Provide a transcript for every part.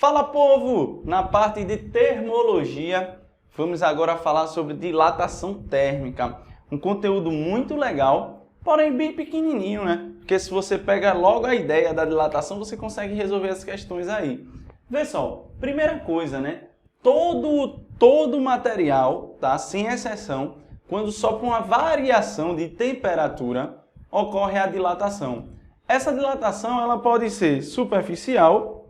Fala, povo! Na parte de termologia, vamos agora falar sobre dilatação térmica. Um conteúdo muito legal, porém bem pequenininho, né? Porque se você pega logo a ideia da dilatação, você consegue resolver as questões aí. Vê só, primeira coisa, né? Todo material, tá? Sem exceção, quando sofre uma variação de temperatura, ocorre a dilatação. Essa dilatação ela pode ser superficial,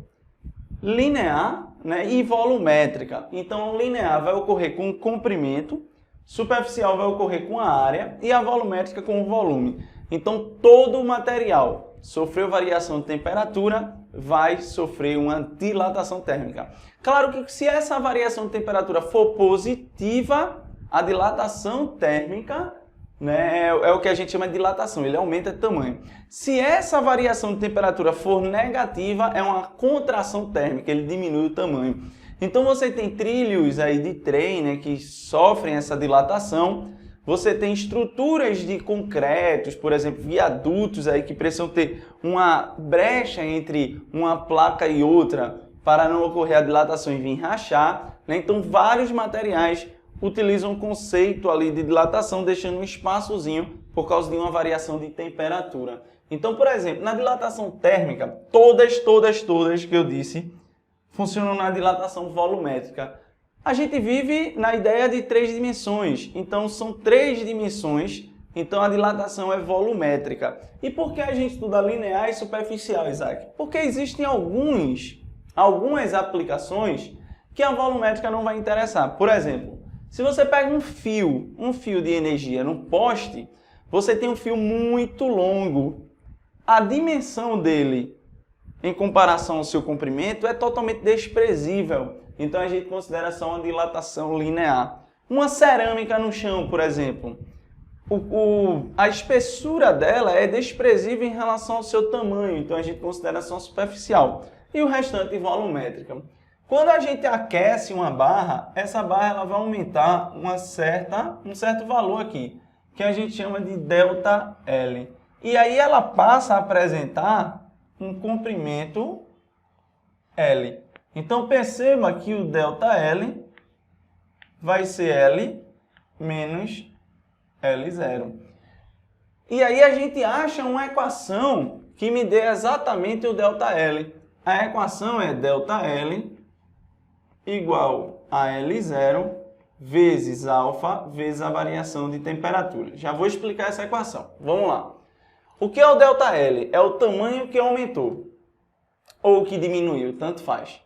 linear, né, e volumétrica. Então, linear vai ocorrer com o comprimento, superficial vai ocorrer com a área e a volumétrica com o volume. Então, todo o material sofreu variação de temperatura vai sofrer uma dilatação térmica. Claro que se essa variação de temperatura for positiva, a dilatação térmica, né, é o que a gente chama de dilatação, ele aumenta de tamanho. Se essa variação de temperatura for negativa, é uma contração térmica, ele diminui o tamanho. Então você tem trilhos aí de trem, né, que sofrem essa dilatação. Você tem estruturas de concretos, por exemplo, viadutos aí que precisam ter uma brecha entre uma placa e outra para não ocorrer a dilatação e vir rachar, né? Então vários materiais utilizam o conceito ali de dilatação, deixando um espaçozinho por causa de uma variação de temperatura. Então, por exemplo, na dilatação térmica, todas que eu disse, funcionam na dilatação volumétrica. A gente vive na ideia de 3 dimensões, então são 3 dimensões, então a dilatação é volumétrica. E por que a gente estuda linear e superficial, Isaac? Porque existem algumas aplicações que a volumétrica não vai interessar. Por exemplo, se você pega um fio de energia no poste, você tem um fio muito longo. A dimensão dele, em comparação ao seu comprimento, é totalmente desprezível. Então a gente considera só uma dilatação linear. Uma cerâmica no chão, por exemplo, a espessura dela é desprezível em relação ao seu tamanho. Então a gente considera só superficial. E o restante volumétrica. Quando a gente aquece uma barra, essa barra ela vai aumentar um certo valor aqui, que a gente chama de ΔL. E aí ela passa a apresentar um comprimento L. Então perceba que o ΔL vai ser L menos L0. E aí a gente acha uma equação que me dê exatamente o ΔL. A equação é ΔL igual a L0 vezes alfa vezes a variação de temperatura. Já vou explicar essa equação. Vamos lá. O que é o ΔL? É o tamanho que aumentou ou que diminuiu, tanto faz.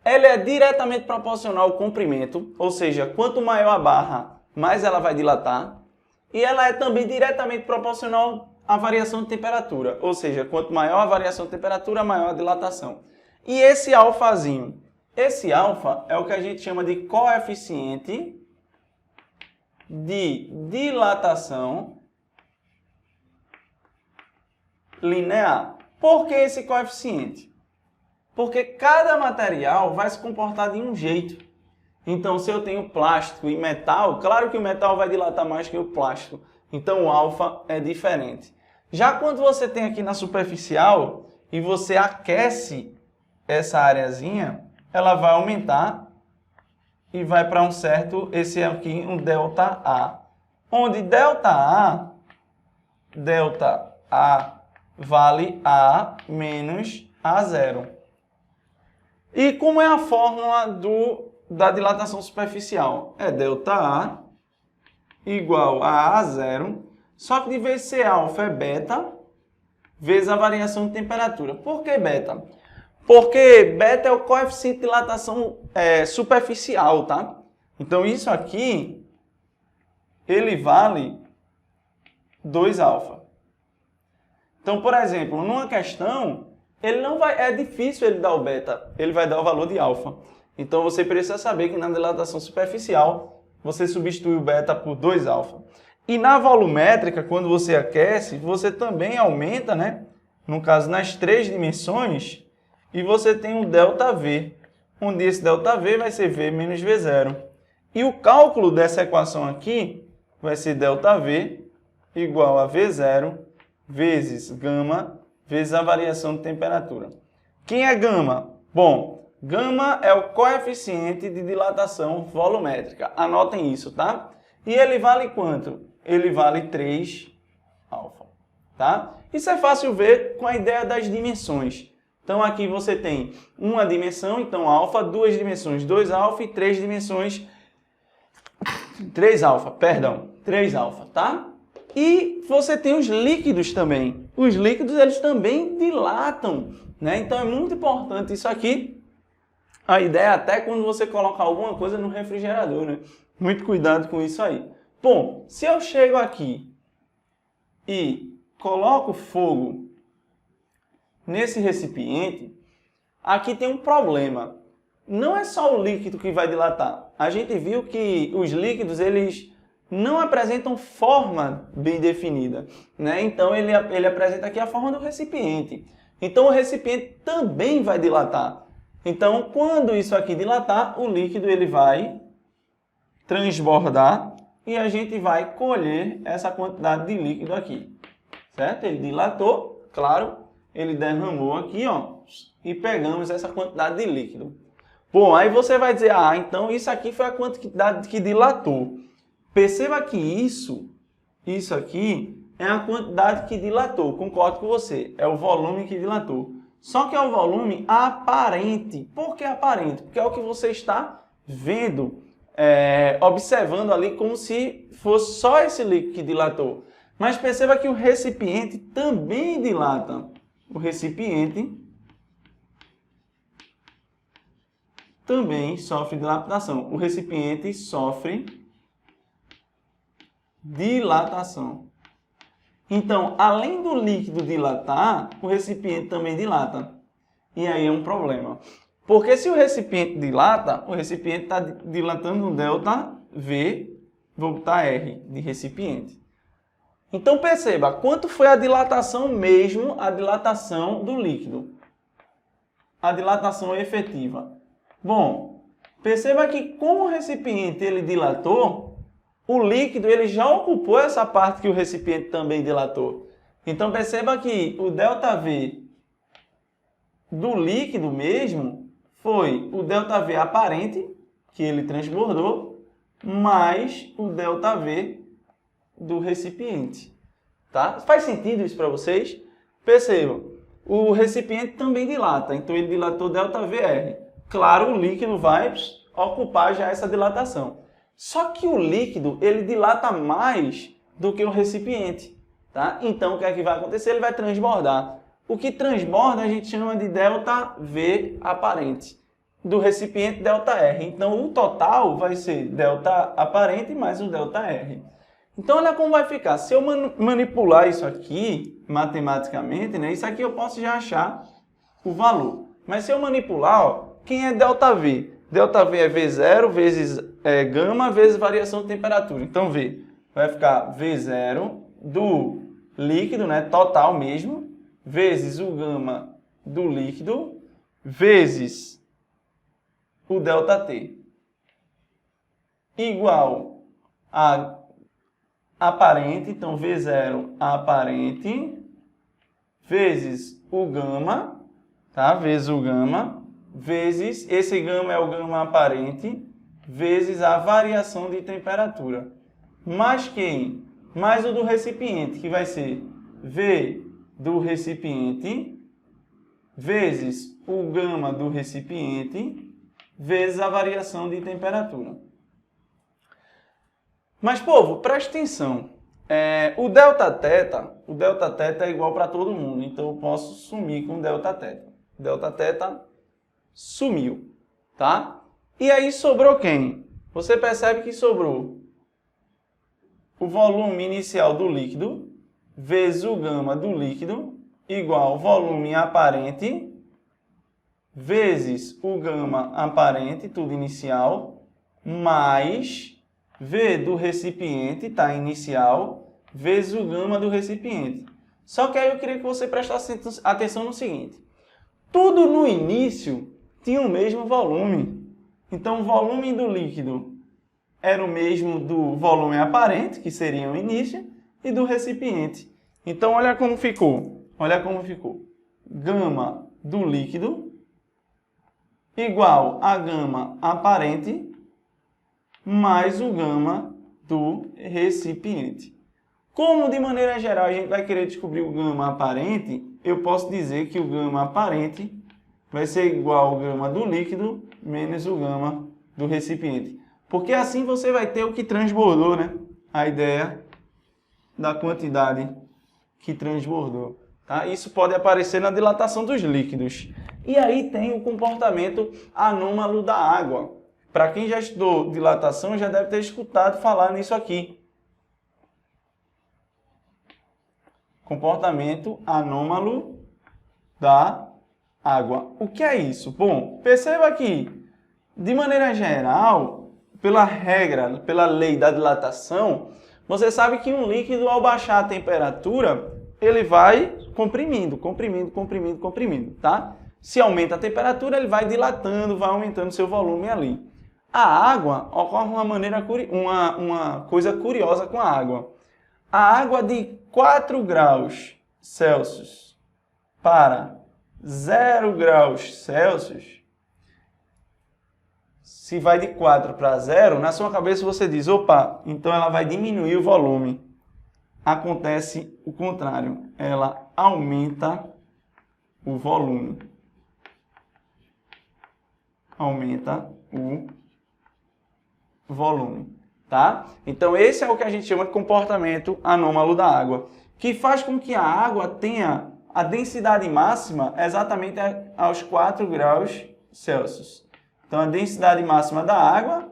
Ele é diretamente proporcional ao comprimento, ou seja, quanto maior a barra, mais ela vai dilatar. E ela é também diretamente proporcional à variação de temperatura, ou seja, quanto maior a variação de temperatura, maior a dilatação. E esse alfazinho? Esse alfa é o que a gente chama de coeficiente de dilatação linear. Por que esse coeficiente? Porque cada material vai se comportar de um jeito. Então, se eu tenho plástico e metal, claro que o metal vai dilatar mais que o plástico. Então, o alfa é diferente. Já quando você tem aqui na superficial e você aquece essa areazinha, ela vai aumentar e vai para um certo, esse aqui, um ΔA. Onde ΔA vale A menos A0. E como é a fórmula da dilatação superficial? É ΔA igual a A0, só que de vez de ser alfa é beta, vezes a variação de temperatura. Por que beta? Porque beta é o coeficiente de dilatação superficial, tá? Então isso aqui, ele vale 2 alfa. Então, por exemplo, numa questão, é difícil ele dar o beta, ele vai dar o valor de alfa. Então você precisa saber que na dilatação superficial, você substitui o beta por 2 alfa. E na volumétrica, quando você aquece, você também aumenta, né? No caso, nas 3 dimensões, e você tem um ΔV, onde esse ΔV vai ser V menos V0. E o cálculo dessa equação aqui vai ser ΔV igual a V0 vezes gama vezes a variação de temperatura. Quem é gama? Bom, Gama é o coeficiente de dilatação volumétrica. Anotem isso, tá? E ele vale quanto? Ele vale 3 alfa, tá? Isso é fácil ver com a ideia das dimensões. Então aqui você tem uma dimensão, então alfa, duas dimensões, 2 alfa e 3 dimensões, 3 alfa, tá? E você tem os líquidos também. Os líquidos, eles também dilatam, né? Então é muito importante isso aqui. A ideia é até quando você colocar alguma coisa no refrigerador, né? Muito cuidado com isso aí. Bom, se eu chego aqui e coloco fogo nesse recipiente, aqui tem um problema. Não é só o líquido que vai dilatar. A gente viu que os líquidos, eles não apresentam forma bem definida, né? Então ele apresenta aqui a forma do recipiente. Então o recipiente também vai dilatar. Então quando isso aqui dilatar, o líquido ele vai transbordar e a gente vai colher essa quantidade de líquido aqui, certo? Ele dilatou, claro, ele derramou aqui, ó, e pegamos essa quantidade de líquido. Bom, aí você vai dizer, ah, então isso aqui foi a quantidade que dilatou. Perceba que isso aqui é a quantidade que dilatou, concordo com você, é o volume que dilatou. Só que é o volume aparente. Por que aparente? Porque é o que você está vendo, observando ali como se fosse só esse líquido que dilatou. Mas perceba que o recipiente também dilata. O recipiente também sofre dilatação. O recipiente sofre dilatação. Então, além do líquido dilatar, o recipiente também dilata. E aí é um problema. Porque se o recipiente dilata, o recipiente está dilatando no ΔV, vou botar R de recipiente. Então perceba, quanto foi a dilatação mesmo, a dilatação do líquido? A dilatação efetiva. Bom, perceba que como o recipiente ele dilatou, o líquido ele já ocupou essa parte que o recipiente também dilatou. Então perceba que o ΔV do líquido mesmo foi o ΔV aparente, que ele transbordou, mais o ΔV do recipiente. Tá? Faz sentido isso para vocês? Percebam, o recipiente também dilata, então ele dilatou ΔVR. Claro, o líquido vai ocupar já essa dilatação. Só que o líquido, ele dilata mais do que o recipiente, tá? Então, o que é que vai acontecer? Ele vai transbordar. O que transborda a gente chama de ΔV aparente. Do recipiente, ΔR. Então, o total vai ser delta aparente mais o ΔR. Então, olha como vai ficar. Se eu manipular isso aqui, matematicamente, né? Isso aqui eu posso já achar o valor. Mas se eu manipular, ó, quem é ΔV? ΔV é V0 vezes gama vezes variação de temperatura. Então, V vai ficar V0 do líquido, né, total mesmo, vezes o gama do líquido, vezes o ΔT, igual a aparente, então V0 aparente, vezes o gama, tá? Vezes o gama, vezes, esse gama é o gama aparente, vezes a variação de temperatura. Mais quem? Mais o do recipiente, que vai ser V do recipiente, vezes o gama do recipiente, vezes a variação de temperatura. Mas, povo, preste atenção. O Δθ é igual para todo mundo, então eu posso sumir com Δθ. Δθ sumiu, tá? E aí sobrou quem? Você percebe que sobrou o volume inicial do líquido vezes o gama do líquido igual volume aparente vezes o gama aparente, tudo inicial, mais V do recipiente, tá, inicial, vezes o gama do recipiente. Só que aí eu queria que você prestasse atenção no seguinte. Tudo no início tinha o mesmo volume. Então, o volume do líquido era o mesmo do volume aparente, que seria o início, e do recipiente. Então, olha como ficou. Olha como ficou. Gama do líquido igual a gama aparente mais o gama do recipiente. Como, de maneira geral, a gente vai querer descobrir o gama aparente, eu posso dizer que o gama aparente vai ser igual ao gama do líquido menos o gama do recipiente. Porque assim você vai ter o que transbordou, né? A ideia da quantidade que transbordou. Tá? Isso pode aparecer na dilatação dos líquidos. E aí tem o comportamento anômalo da água. Para quem já estudou dilatação, já deve ter escutado falar nisso aqui. Comportamento anômalo da água. O que é isso? Bom, perceba que, de maneira geral, pela regra, pela lei da dilatação, você sabe que um líquido, ao baixar a temperatura, ele vai comprimindo, tá? Se aumenta a temperatura, ele vai dilatando, vai aumentando seu volume ali. A água, ocorre uma coisa curiosa com a água. A água de 4 graus Celsius para 0 graus Celsius, se vai de 4 para 0, na sua cabeça você diz, opa, então ela vai diminuir o volume. Acontece o contrário, ela aumenta o volume. Aumenta o volume, tá? Então esse é o que a gente chama de comportamento anômalo da água, que faz com que a água tenha a densidade máxima exatamente aos 4 graus Celsius. Então a densidade máxima da água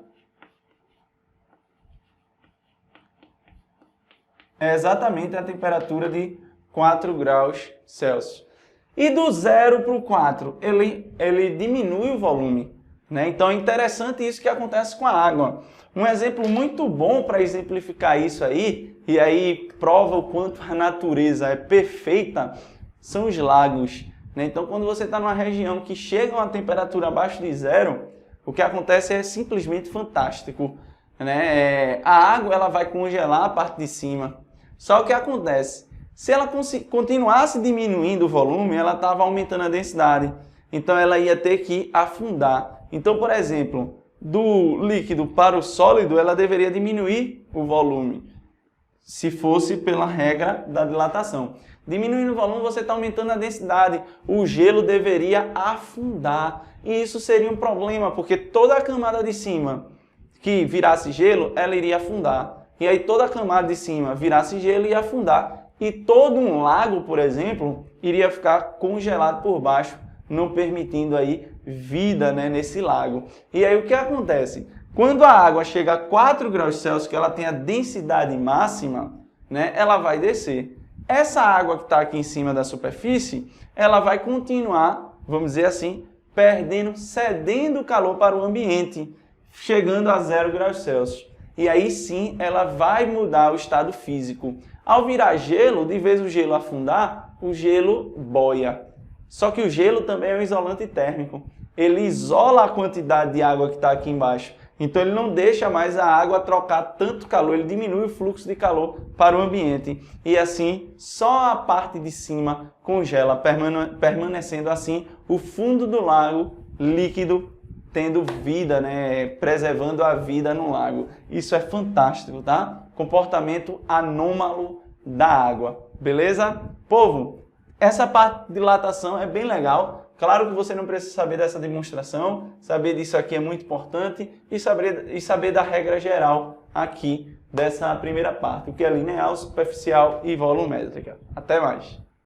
é exatamente a temperatura de 4 graus Celsius. E do 0 para o 4, ele diminui o volume, né? Então é interessante isso que acontece com a água. Um exemplo muito bom para exemplificar isso aí, e aí prova o quanto a natureza é perfeita, são os lagos, né? Então quando você está numa região que chega a uma temperatura abaixo de 0, o que acontece é simplesmente fantástico, né? A água ela vai congelar a parte de cima. Só o que acontece? Se ela continuasse diminuindo o volume, ela estava aumentando a densidade. Então ela ia ter que afundar. Então, por exemplo, do líquido para o sólido, ela deveria diminuir o volume, se fosse pela regra da dilatação. Diminuindo o volume, você está aumentando a densidade. O gelo deveria afundar. E isso seria um problema, porque toda a camada de cima que virasse gelo, ela iria afundar. E aí toda a camada de cima virasse gelo e ia afundar. E todo um lago, por exemplo, iria ficar congelado por baixo, não permitindo aí vida, né, nesse lago. E aí o que acontece? Quando a água chega a 4 graus Celsius, que ela tem a densidade máxima, né, ela vai descer. Essa água que está aqui em cima da superfície, ela vai continuar, vamos dizer assim, cedendo calor para o ambiente, chegando a 0 graus Celsius. E aí sim, ela vai mudar o estado físico. Ao virar gelo, de vez o gelo afundar, o gelo boia. Só que o gelo também é um isolante térmico. Ele isola a quantidade de água que está aqui embaixo. Então ele não deixa mais a água trocar tanto calor, ele diminui o fluxo de calor para o ambiente. E assim, só a parte de cima congela, permanecendo assim o fundo do lago líquido, tendo vida, né? Preservando a vida no lago. Isso é fantástico, tá? Comportamento anômalo da água. Beleza? Povo, essa parte de dilatação é bem legal. Claro que você não precisa saber dessa demonstração, saber disso aqui é muito importante e saber da regra geral aqui dessa primeira parte, o que é linear, superficial e volumétrica. Até mais!